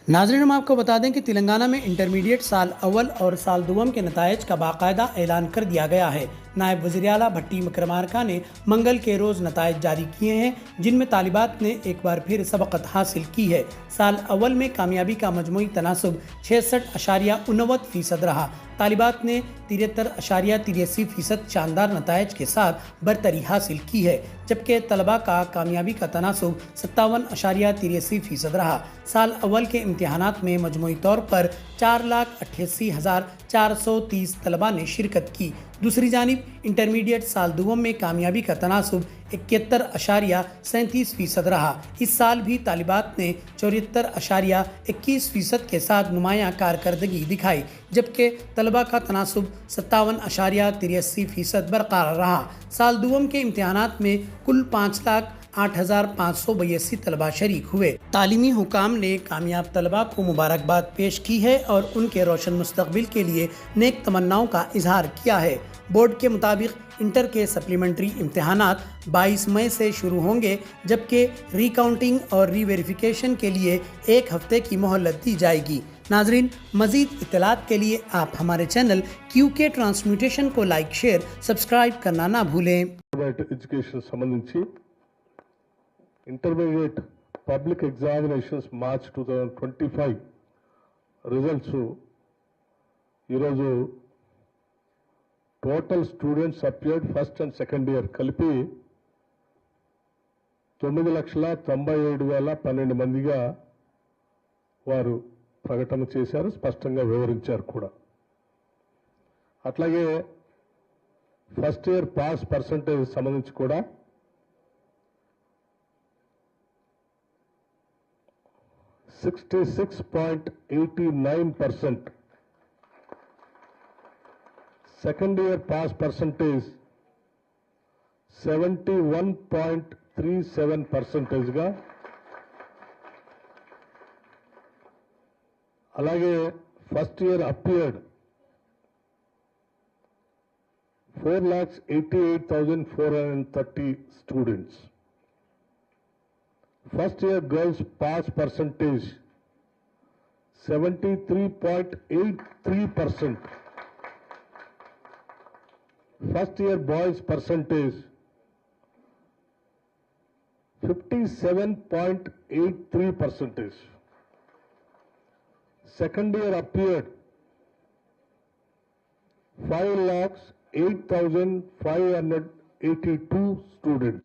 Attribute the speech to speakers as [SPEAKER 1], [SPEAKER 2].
[SPEAKER 1] नाज़रीन, हम आपको बता दें कि तेलंगाना में इंटरमीडिएट साल अव्वल और साल दुवम के नताइज का बाकायदा ऐलान कर दिया गया है। नायब वज़ीर आला भट्टी विक्रमार्का ने मंगल के रोज़ नताइज जारी किए हैं, जिनमें तालिबात ने एक बार फिर सबकत हासिल की है। साल अव्वल में कामयाबी का मजमूई तनासुब 66.89% रहा। तालिबात ने 73.83% शानदार नताइज के साथ बरतरी हासिल की है, जबकि तलबा का कामयाबी का तनासुब 57.83% रहा। साल अव्वल के इम्तिहानात में मजमूई तौर पर 4,88,430 तलबा ने शिरकत की। दूसरी जानिब इंटरमीडिएट साल दुवम में कामयाबी का तनासुब 71.37% रहा। इस साल भी तालिबात ने 74.21% के साथ नुमायां कारकर्दगी दिखाई, जबकि तलबा का तनासुब 57.83% बरकरार रहा। साल दुवम के इम्तिहानात में कुल 5,08,582 तलबा शरीक हुए। तालीमी हुकाम ने कामयाब तलबा को मुबारकबाद पेश की है और उनके रोशन मुस्तकबिल के लिए नेक तमन्नाओं का इजहार किया है। बोर्ड के मुताबिक इंटर के सप्लीमेंट्री इम्तिहानात 22 मई से शुरू होंगे, जबकि रिकाउंटिंग और रीवेरिफिकेशन के लिए एक हफ्ते की मोहलत दी जाएगी। नाजरीन, मजीद इत्तलात के लिए आप हमारे चैनल QK ट्रांसम्यूटेशन को लाइक, शेयर, सब्सक्राइब करना ना भूलें।
[SPEAKER 2] एजुकेशन संबंधी intermediate public examinations March 2025 results ఈరోజు total students appeared first and second year కలిపి 9,97,12 మందిగా వారు ప్రకటన చేశారు, స్పష్టంగా వివరించారు కూడా. అట్లాగే ఫస్ట్ ఇయర్ పాస్ పర్సంటేజ్ సంబంధించి కూడా 66.89%. Second year pass percentage 71.37% గా, అలాగే first year appeared 4,88,430 students. First year girls pass percentage 73.83%. First year boys percentage 57.83%. Second year appeared 5,08,582 students.